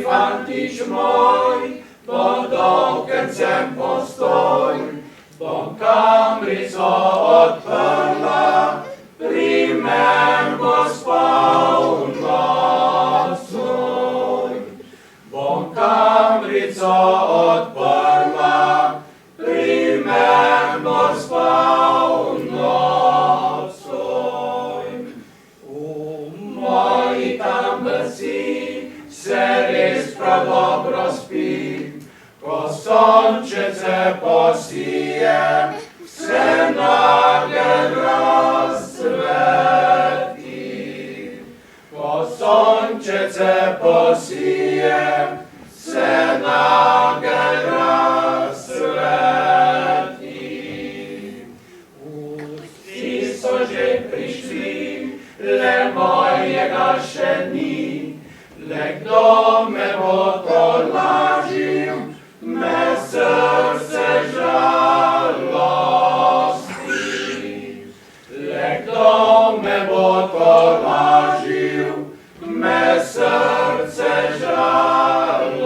fantič moj, pod okencem postoj, bom kamrico odprla, primer bo spal nocoj. Bom kamrico odprla, primer bo spal nocoj. Moji tam brci se res prav dobro spi, ko sončece posije, se nagelj razsveti. Ko sončece posije, se nagelj razsveti. Vsi so že prišli, le mojega še ni, le kdo me bo tolažil, me srce žalosti. Le kdo me bo tolažil, me srce žalosti.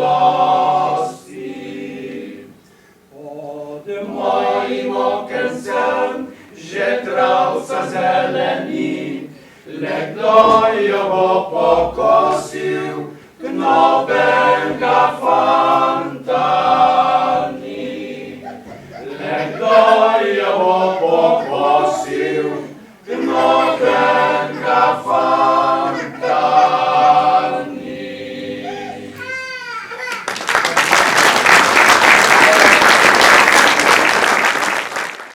Pod mojim okencem že travca zeleni, le kdo jo bo